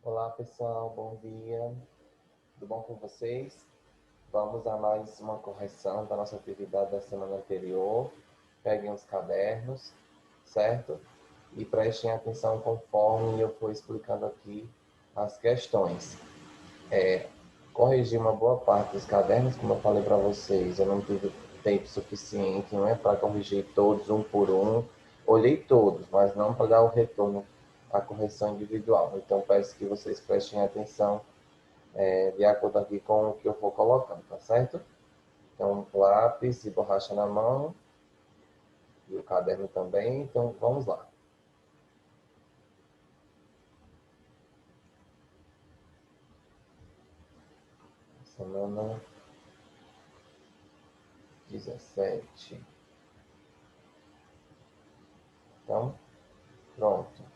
Olá pessoal, bom dia, tudo bom com vocês? Vamos a mais uma correção da nossa atividade da semana anterior. Peguem os cadernos, certo? E prestem atenção conforme eu for explicando aqui as questões. Corrigi uma boa parte dos cadernos, como eu falei para vocês, eu não tive tempo suficiente, não é para corrigir todos um por um. Olhei todos, mas não para dar o retorno à correção individual. Então peço que vocês prestem atenção de acordo aqui com o que eu vou colocando, tá certo? Então, lápis e borracha na mão, e o caderno também, então vamos lá. Semana 17. Então, pronto.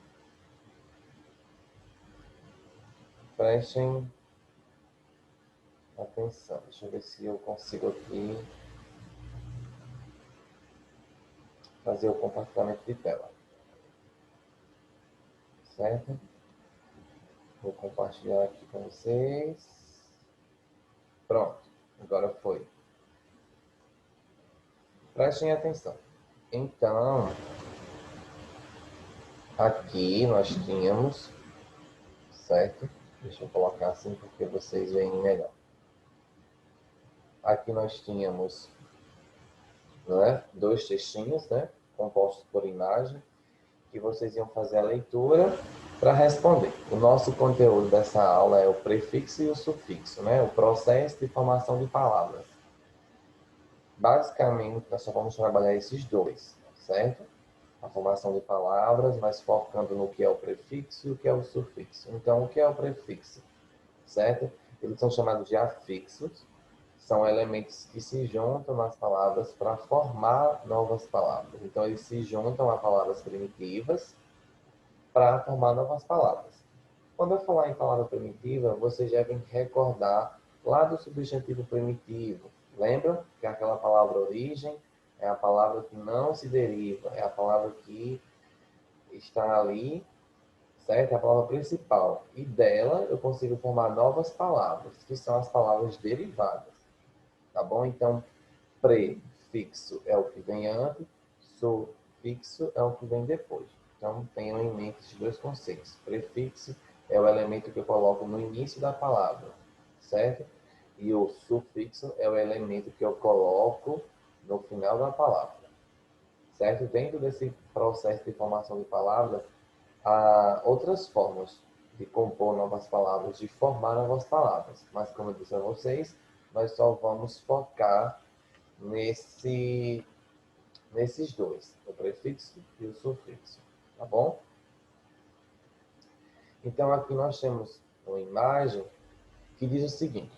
Prestem atenção. Deixa eu ver se eu consigo aqui fazer o compartilhamento de tela. Certo? Vou compartilhar aqui com vocês. Pronto. Agora foi. Prestem atenção. Então, aqui nós tínhamos, certo? Deixa eu colocar assim porque vocês veem melhor. Aqui nós tínhamos, né, dois textinhos, né, compostos por imagem, que vocês iam fazer a leitura para responder. O nosso conteúdo dessa aula é o prefixo e o sufixo, né, o processo de formação de palavras. Basicamente, nós só vamos trabalhar esses dois, certo? A formação de palavras, mas focando no que é o prefixo e o que é o sufixo. Então, o que é o prefixo? Certo? Eles são chamados de afixos, são elementos que se juntam nas palavras para formar novas palavras. Então, eles se juntam a palavras primitivas para formar novas palavras. Quando eu falar em palavra primitiva, vocês devem recordar lá do substantivo primitivo. Lembram que aquela palavra origem é a palavra que não se deriva, é a palavra que está ali, certo? É a palavra principal. E dela eu consigo formar novas palavras, que são as palavras derivadas. Tá bom? Então, prefixo é o que vem antes, sufixo é o que vem depois. Então, tenham em mente esses dois conceitos. Prefixo é o elemento que eu coloco no início da palavra, certo? E o sufixo é o elemento que eu coloco no final da palavra, certo? Dentro desse processo de formação de palavras, há outras formas de compor novas palavras, de formar novas palavras. Mas, como eu disse a vocês, nós só vamos focar nesses dois, o prefixo e o sufixo, tá bom? Então, aqui nós temos uma imagem que diz o seguinte,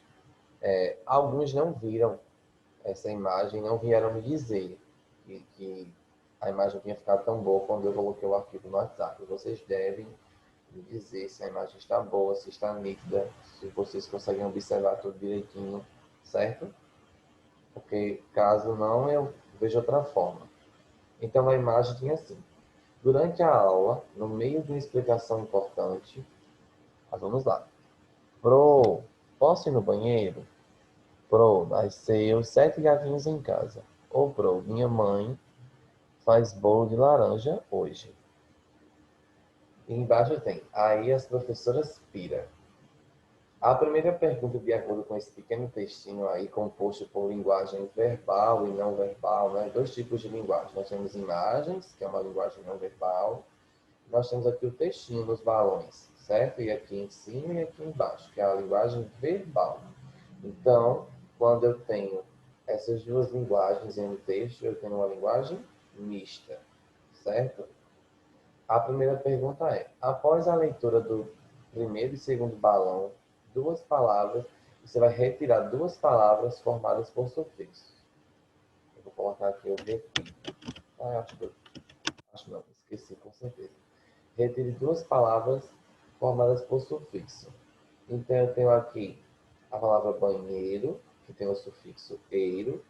alguns não viram essa imagem, não vieram me dizer que a imagem tinha ficado tão boa quando eu coloquei o arquivo no WhatsApp. Vocês devem me dizer se a imagem está boa, se está nítida, se vocês conseguem observar tudo direitinho, certo? Porque caso não, eu vejo outra forma. Então a imagem tinha assim. Durante a aula, no meio de uma explicação importante, mas vamos lá. Pro, posso ir no banheiro? Pro, nasceu 7 gatinhos em casa. Ou pro, minha mãe faz bolo de laranja hoje. E embaixo tem, aí as professoras pira. A primeira pergunta, de acordo com esse pequeno textinho aí, composto por linguagem verbal e não verbal, né? Dois tipos de linguagem. Nós temos imagens, que é uma linguagem não verbal. Nós temos aqui o textinho dos balões, certo? E aqui em cima e aqui embaixo, que é a linguagem verbal. Então, quando eu tenho essas duas linguagens em um texto, eu tenho uma linguagem mista, certo? A primeira pergunta é: após a leitura do primeiro e segundo balão, duas palavras, você vai retirar duas palavras formadas por sufixos. Eu vou colocar aqui o retiro. Acho não, esqueci com certeza. Retire duas palavras formadas por sufixo. Então, eu tenho aqui a palavra banheiro, que tem o sufixo eiro,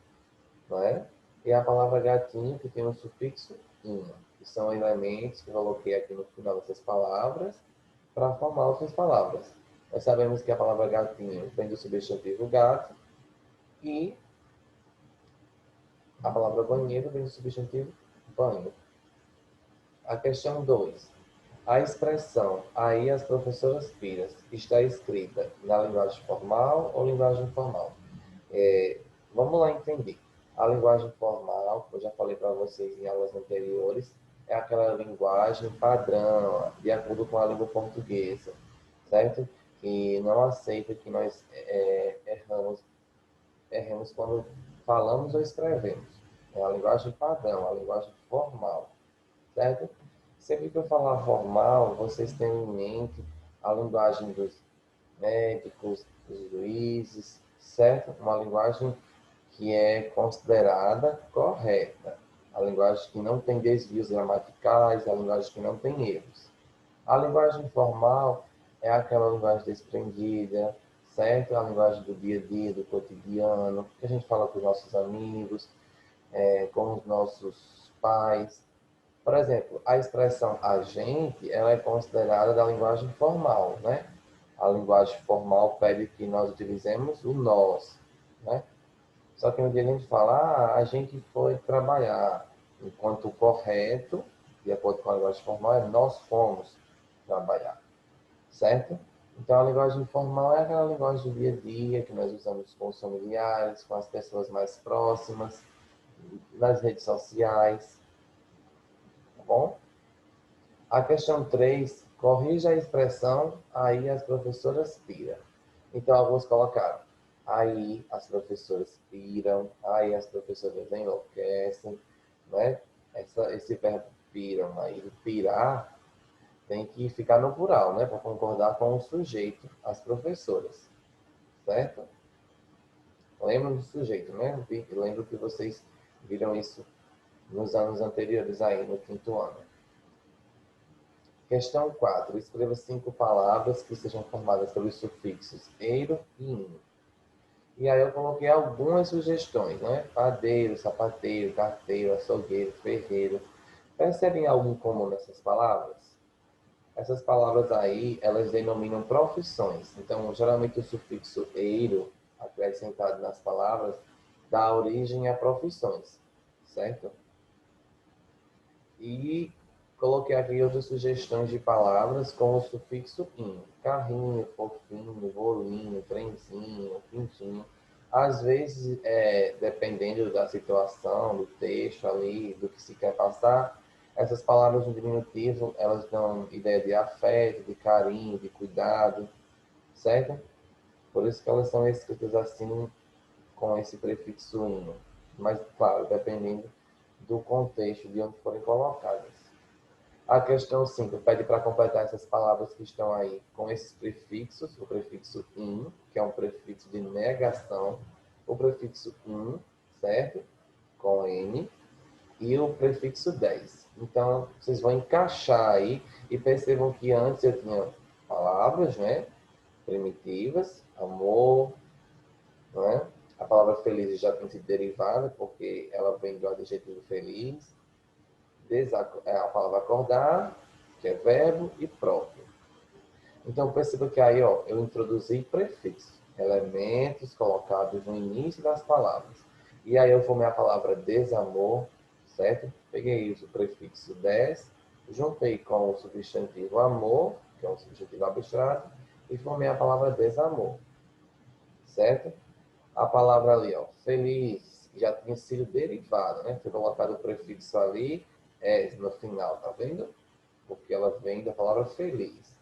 não é? E a palavra gatinho, que tem o sufixo inho, que são elementos que eu coloquei aqui no final dessas palavras para formar outras palavras. Nós sabemos que a palavra gatinho vem do substantivo gato e a palavra banheiro vem do substantivo banho. A questão 2. A expressão "aí as professoras piras" está escrita na linguagem formal ou linguagem informal? Vamos lá entender. A linguagem formal, eu já falei para vocês em aulas anteriores, é aquela linguagem padrão, de acordo com a língua portuguesa, certo? Que não aceita que nós erremos quando falamos ou escrevemos. É a linguagem padrão, a linguagem formal, certo? Sempre que eu falar formal, vocês têm em mente a linguagem dos médicos, dos juízes, certo? Uma linguagem que é considerada correta. A linguagem que não tem desvios gramaticais, a linguagem que não tem erros. A linguagem formal é aquela linguagem desprendida, certo? A linguagem do dia a dia, do cotidiano, que a gente fala com os nossos amigos, com os nossos pais. Por exemplo, a expressão "a gente", ela é considerada da linguagem formal, né? A linguagem formal pede que nós utilizemos o nós, né? Só que no dia a gente fala, a gente foi trabalhar, enquanto o correto, de acordo com a linguagem formal, é nós fomos trabalhar, certo? Então, a linguagem formal é aquela linguagem do dia a dia que nós usamos com os familiares, com as pessoas mais próximas, nas redes sociais, tá bom? A questão 3, corrija a expressão "aí as professoras piram". Então, alguns colocaram "aí as professoras piram", "aí as professoras enlouquecem", né? Esse verbo piram aí, pirar, tem que ficar no plural, né? Para concordar com o sujeito, as professoras, certo? Lembram do sujeito, né? Lembro que vocês viram isso nos anos anteriores aí, no quinto ano. Questão 4. Escreva 5 palavras que sejam formadas pelos sufixos eiro e in. E aí eu coloquei algumas sugestões, né? Padeiro, sapateiro, carteiro, açougueiro, ferreiro. Percebem algo em comum nessas palavras? Essas palavras aí, elas denominam profissões. Então, geralmente o sufixo eiro, acrescentado nas palavras, dá origem a profissões, certo? E coloquei aqui outras sugestões de palavras com o sufixo "in". Carrinho, fofinho, bolinho, trenzinho, pintinho. Às vezes, dependendo da situação, do texto ali, do que se quer passar, essas palavras no diminutivo, elas dão ideia de afeto, de carinho, de cuidado, certo? Por isso que elas são escritas assim, com esse prefixo "in". Mas, claro, dependendo do contexto de onde forem colocadas. A questão 5 pede para completar essas palavras que estão aí com esses prefixos, o prefixo "in", que é um prefixo de negação, o prefixo "in", certo? Com "n", e o prefixo "10". Então, vocês vão encaixar aí e percebam que antes eu tinha palavras, né? Primitivas, amor, né? A palavra feliz já tem sido derivada, porque ela vem do adjetivo feliz. A palavra acordar, que é verbo, e próprio. Então, perceba que aí eu introduzi prefixos, elementos colocados no início das palavras. E aí eu formei a palavra desamor, certo? Peguei o prefixo "des", juntei com o substantivo amor, que é um substantivo abstrato, e formei a palavra desamor, certo? A palavra ali, feliz, já tinha sido derivada, né? Foi colocado o prefixo ali, no final, tá vendo? Porque ela vem da palavra feliz.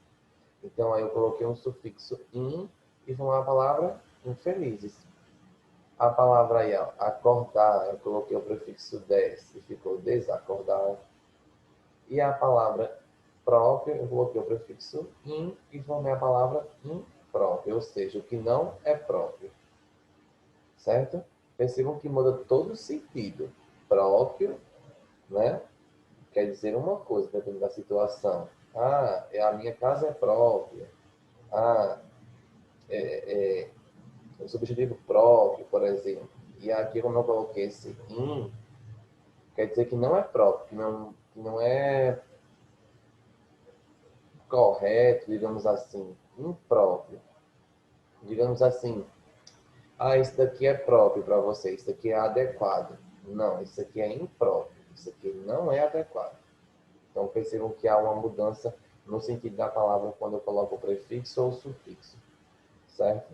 Então, aí eu coloquei um sufixo "in" e formou a palavra infelizes. A palavra aí, acordar, eu coloquei o prefixo "des" e ficou desacordar. E a palavra próprio, eu coloquei o prefixo "in" e formei a palavra impróprio, ou seja, o que não é próprio. Certo? Percebam que muda todo o sentido. Próprio, né? Quer dizer uma coisa, dependendo da situação. A minha casa é própria. Ah, o substantivo próprio, por exemplo. E aqui, como eu coloquei esse "in", quer dizer que não é próprio, que não é correto, digamos assim, impróprio. Digamos assim, isso daqui é próprio para você, isso daqui é adequado. Não, isso aqui é impróprio, isso aqui não é adequado. Então percebam que há uma mudança no sentido da palavra quando eu coloco o prefixo ou o sufixo, certo?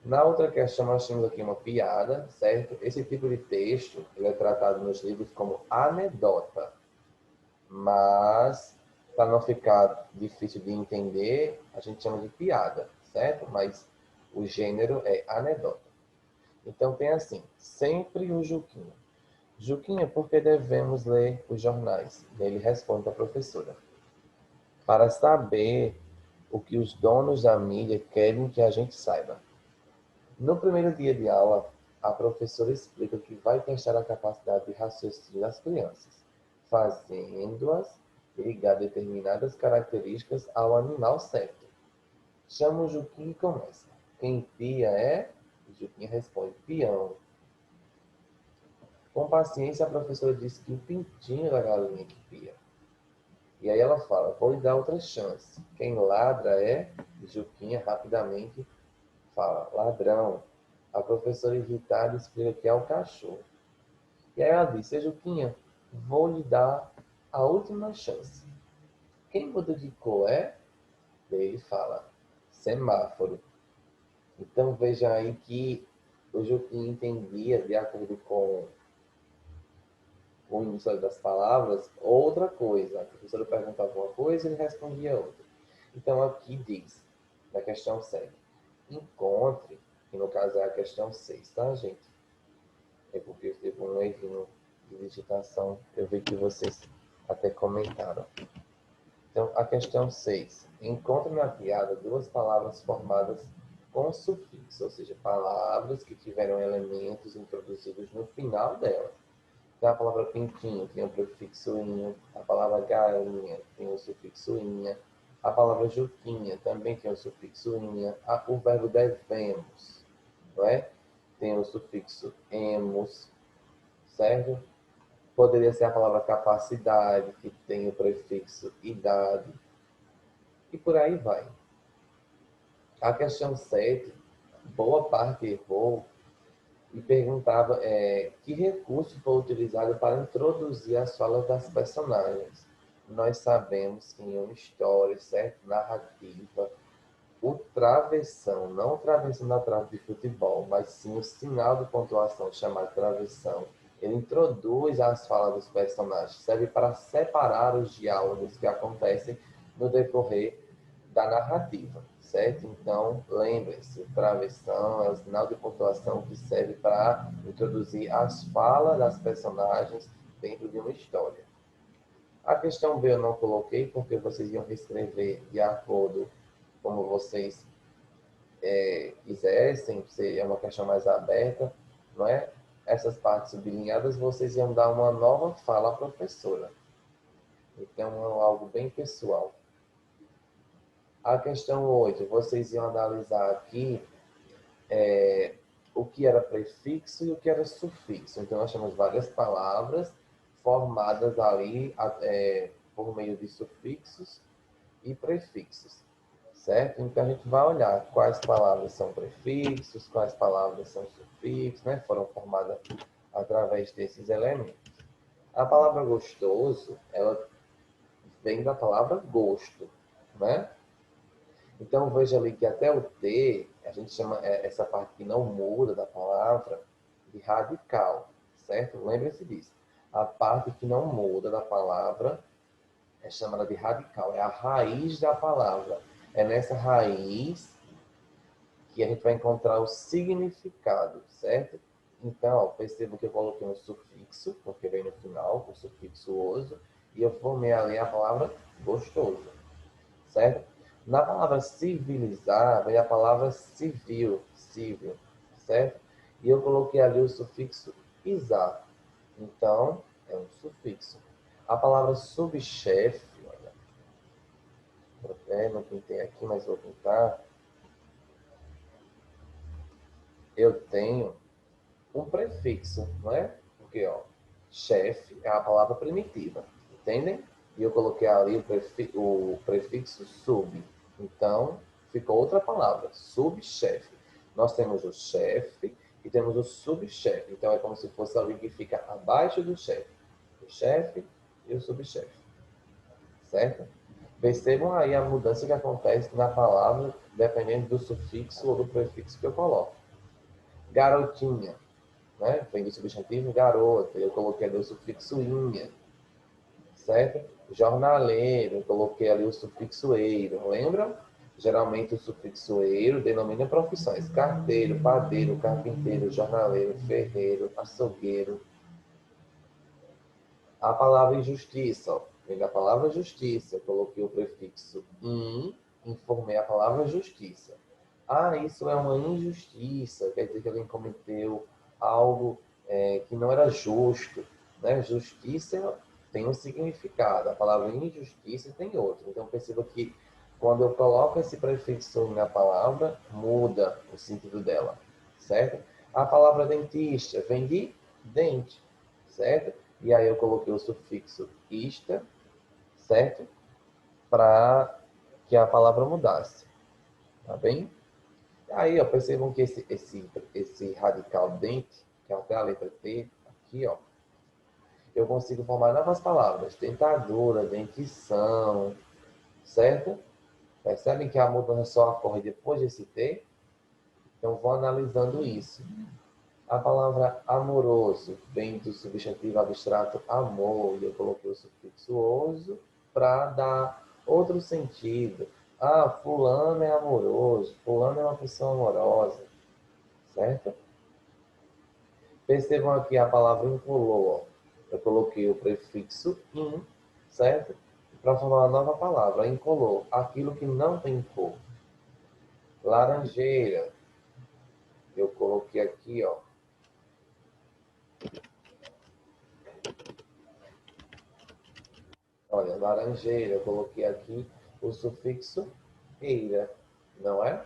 Na outra questão, nós temos aqui uma piada, certo? Esse tipo de texto ele é tratado nos livros como anedota, mas para não ficar difícil de entender, a gente chama de piada, certo? Mas o gênero é anedota. Então tem assim, sempre o Juquinha. Juquinha, por que devemos ler os jornais? E ele responde à professora. Para saber o que os donos da mídia querem que a gente saiba. No primeiro dia de aula, a professora explica que vai testar a capacidade de raciocínio das crianças, fazendo-as ligar determinadas características ao animal certo. Chama o Juquinha e começa. Quem pia é? O Juquinha responde, peão. Com paciência, a professora diz que o pintinho da galinha que pia. E aí ela fala, vou lhe dar outra chance. Quem ladra é? E Juquinha rapidamente fala, ladrão. A professora irritada explica que é o cachorro. E aí ela diz, Juquinha, vou lhe dar a última chance. Quem muda de cor é? E aí ele fala, semáforo. Então veja aí que o Juquinha entendia, de acordo com o início das palavras, outra coisa. A professora perguntava uma coisa e ele respondia outra. Então aqui diz, na questão 7, encontre, que no caso é a questão 6, tá, gente? É porque teve um erro de digitação, eu vi que vocês até comentaram. Então, a questão 6. Encontre na piada duas palavras formadas com sufixo, ou seja, palavras que tiveram elementos introduzidos no final delas. Então, a palavra pintinho tem o prefixo inho, a palavra galinha tem o sufixo inha, a palavra juquinha também tem o sufixo inha, o verbo devemos, não é? Tem o sufixo emos, certo? Poderia ser a palavra capacidade, que tem o prefixo idade, e por aí vai. A questão 7, boa parte errou e perguntava que recurso foi utilizado para introduzir as falas das personagens. Nós sabemos que em uma história, certo? Narrativa, o travessão, não o travessão da trave de futebol, mas sim o sinal de pontuação chamado travessão, ele introduz as falas dos personagens, serve para separar os diálogos que acontecem no decorrer da narrativa, certo? Então, lembre-se, o travessão é o sinal de pontuação que serve para introduzir as falas das personagens dentro de uma história. A questão B eu não coloquei porque vocês iam reescrever de acordo como vocês quisessem, é uma questão mais aberta, não é? Essas partes sublinhadas vocês iam dar uma nova fala à professora. Então, é algo bem pessoal. A questão 8, vocês iam analisar aqui o que era prefixo e o que era sufixo. Então, nós temos várias palavras formadas ali por meio de sufixos e prefixos, certo? Então, a gente vai olhar quais palavras são prefixos, quais palavras são sufixos, né? Foram formadas através desses elementos. A palavra gostoso, ela vem da palavra gosto, né? Então, veja ali que até o T, a gente chama essa parte que não muda da palavra de radical, certo? Lembre-se disso. A parte que não muda da palavra é chamada de radical, é a raiz da palavra. É nessa raiz que a gente vai encontrar o significado, certo? Então, ó, percebo que eu coloquei um sufixo, porque vem no final, o sufixo oso, e eu formei ali a palavra gostoso, certo? Na palavra civilizar, vem a palavra civil, civil, certo? E eu coloquei ali o sufixo izar. Então, é um sufixo. A palavra subchefe, olha, não pintei aqui, mas vou pintar. Eu tenho um prefixo, não é? Porque, ó, chefe é a palavra primitiva, entendem? e eu coloquei ali o prefixo sub. Então, ficou outra palavra, subchefe. Nós temos o chefe e temos o subchefe. Então, é como se fosse alguém que fica abaixo do chefe. O chefe e o subchefe. Certo? Percebam aí a mudança que acontece na palavra, dependendo do sufixo ou do prefixo que eu coloco. Garotinha, né? Vem do substantivo garota, eu coloquei ali o sufixo inha, certo? Jornaleiro, eu coloquei ali o sufixo eiro, lembram? Geralmente o sufixo eiro denomina profissões: carteiro, padeiro, carpinteiro, jornaleiro, ferreiro, açougueiro. A palavra injustiça, ó, vem da palavra justiça, eu coloquei o prefixo in, informei a palavra justiça. Ah, isso é uma injustiça, quer dizer que alguém cometeu algo que não era justo. Né? Justiça tem um significado, a palavra injustiça tem outro. Então perceba que quando eu coloco esse prefixo na palavra, muda o sentido dela, certo? A palavra dentista vem de dente, certo? E aí eu coloquei o sufixo ista, certo? Para que a palavra mudasse, tá bem? Aí, ó, percebam que esse radical dente, que é até a letra T, aqui, ó, eu consigo formar novas palavras. Dentadura, dentição, certo? Percebem que a mudança só ocorre depois desse T? Então, vou analisando isso. A palavra amoroso vem do substantivo abstrato amor, e eu coloquei o sufixo oso para dar outro sentido. Ah, fulano é amoroso, fulano é uma pessoa amorosa, certo? Percebam aqui a palavra incolor. Eu coloquei o prefixo in, certo? Para formar uma nova palavra, incolor, aquilo que não tem cor. Laranjeira. Eu coloquei aqui, ó. Olha, laranjeira, eu coloquei aqui o sufixo eira, não é?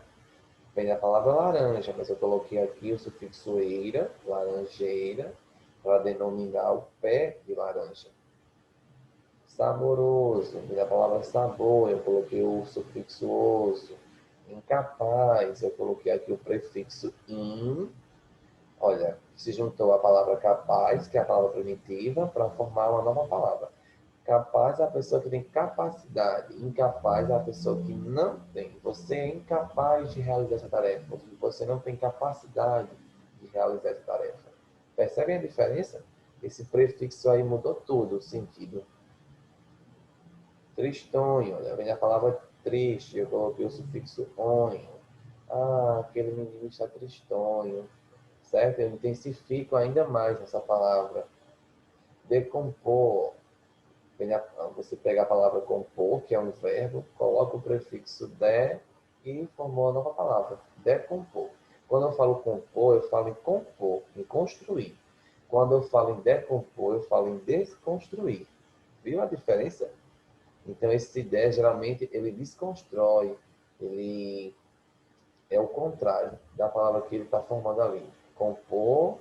Vem da palavra laranja, mas eu coloquei aqui o sufixo eira, laranjeira, para denominar o pé de laranja. Saboroso, vem da palavra sabor, eu coloquei o sufixo oso. Incapaz, eu coloquei aqui o prefixo in. Olha, se juntou a palavra capaz, que é a palavra primitiva, para formar uma nova palavra. Capaz é a pessoa que tem capacidade. Incapaz é a pessoa que não tem. Você é incapaz de realizar essa tarefa. Você não tem capacidade de realizar essa tarefa. Percebem a diferença? Esse prefixo aí mudou tudo o sentido. Tristonho, né? Vem a palavra triste. Eu coloquei o sufixo onho. Ah, aquele menino está tristonho. Certo? Eu intensifico ainda mais essa palavra. Decompor. Você pega a palavra compor, que é um verbo, coloca o prefixo de e formou uma nova palavra, decompor. Quando eu falo compor, eu falo em compor, em construir. Quando eu falo em decompor, eu falo em desconstruir. Viu a diferença? Então, esse de, geralmente, ele desconstrói, ele é o contrário da palavra que ele está formando ali. Compor,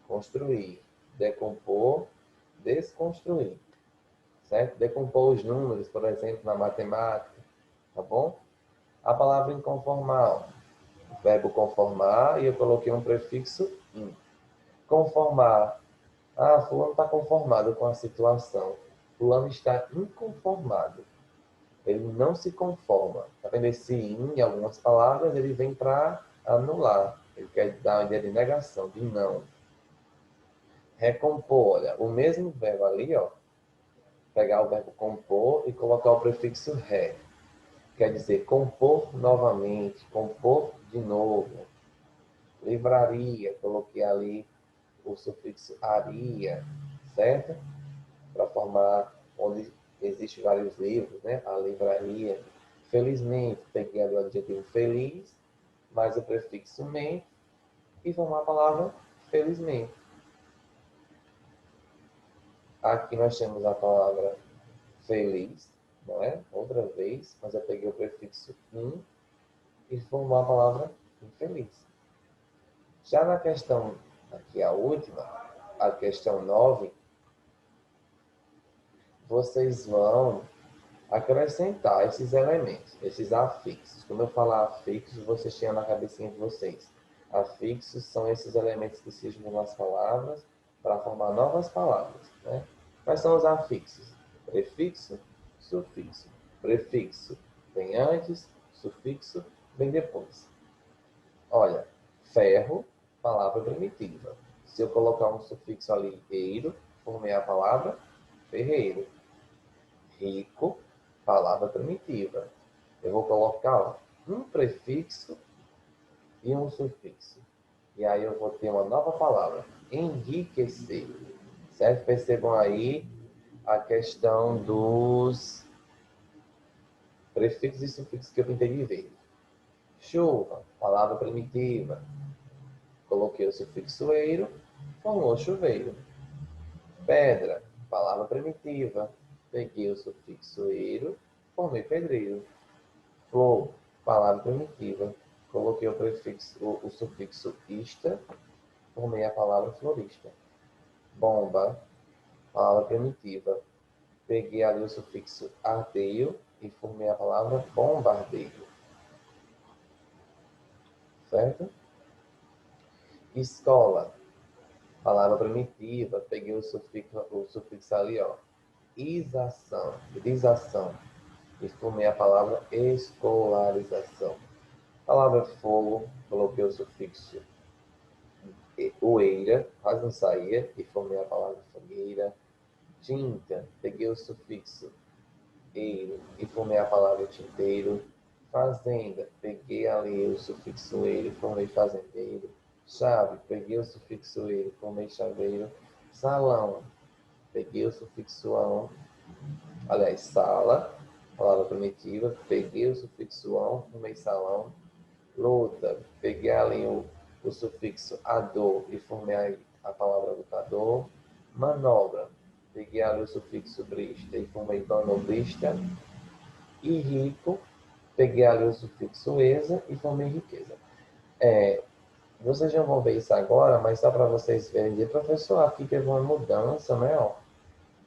construir. Decompor, desconstruir. Certo? Decompor os números, por exemplo, na matemática, tá bom? A palavra inconformal, o verbo conformar, e eu coloquei um prefixo in. Conformar. Ah, fulano está conformado com a situação. Fulano está inconformado. Ele não se conforma. Tá vendo esse in em algumas palavras? Ele vem para anular. Ele quer dar uma ideia de negação, de não. Recompor, olha, o mesmo verbo ali, ó, pegar o verbo compor e colocar o prefixo re. Quer dizer, compor novamente, compor de novo. Livraria, coloquei ali o sufixo aria, certo? Para formar onde existem vários livros, né? A livraria. Felizmente, peguei ali o adjetivo feliz, mais o prefixo mente, e formar a palavra felizmente. Aqui nós temos a palavra feliz, não é? Outra vez, mas eu peguei o prefixo in e formou a palavra infeliz. Já na questão, aqui a última, a questão 9, vocês vão acrescentar esses elementos, esses afixos. Quando eu falar afixos, vocês tinham na cabecinha de vocês. Afixos são esses elementos que se juntam nas palavras para formar novas palavras, né? Quais são os afixos? Prefixo, sufixo. Prefixo vem antes, sufixo vem depois. Olha, ferro, palavra primitiva. Se eu colocar um sufixo ali, eiro, formei a palavra ferreiro. Rico, palavra primitiva. Eu vou colocar um prefixo e um sufixo. E aí eu vou ter uma nova palavra, enriquecer. Certo? Percebam aí a questão dos prefixos e sufixos que eu tentei de ver. Chuva, palavra primitiva. Coloquei o sufixo eiro, formou chuveiro. Pedra, palavra primitiva. Peguei o sufixo eiro, formei pedreiro. Flor, palavra primitiva. Coloquei o prefixo, o sufixo ista, formei a palavra florista. Bomba, palavra primitiva. Peguei ali o sufixo ardeio e formei a palavra bombardeio. Certo? Escola, palavra primitiva. Peguei o sufixo ali, ó. Isação, e formei a palavra escolarização. Palavra fogo, coloquei o sufixo oeira, quase não saía, e formei a palavra fogueira. Tinta, peguei o sufixo eiro e formei a palavra tinteiro. Fazenda, peguei ali o sufixo eiro e formei fazendeiro. Chave, peguei o sufixo eiro e formei chaveiro. Salão, peguei o sufixo ão, aliás, sala, palavra primitiva, peguei o sufixo ão, formei salão. Luta, peguei ali o sufixo ador e formei a palavra lutador. Manobra, peguei ali o sufixo brista e formei manobrista. E rico, peguei ali o sufixo esa e formei riqueza. Vocês já vão ver isso agora, mas só para vocês verem, de professor, aqui teve uma mudança, né? Ó,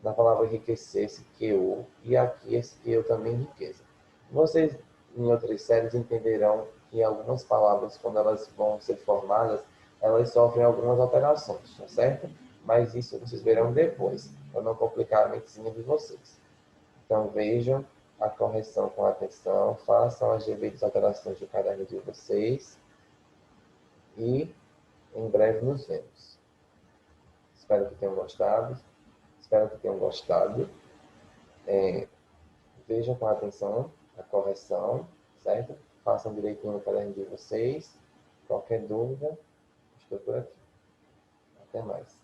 na palavra enriquecer, esse QU, e aqui esse QU também riqueza. Vocês, em outras séries, entenderão que algumas palavras, quando elas vão ser formadas, elas sofrem algumas alterações, tá certo? Mas isso vocês verão depois, para não complicar a mentezinha de vocês. Então vejam a correção com atenção, façam as devidas alterações do caderno de vocês e em breve nos vemos. Espero que tenham gostado. Espero que tenham gostado. Vejam com atenção a correção, certo? Façam direitinho no caderno de vocês. Qualquer dúvida, estou por aqui. Até mais.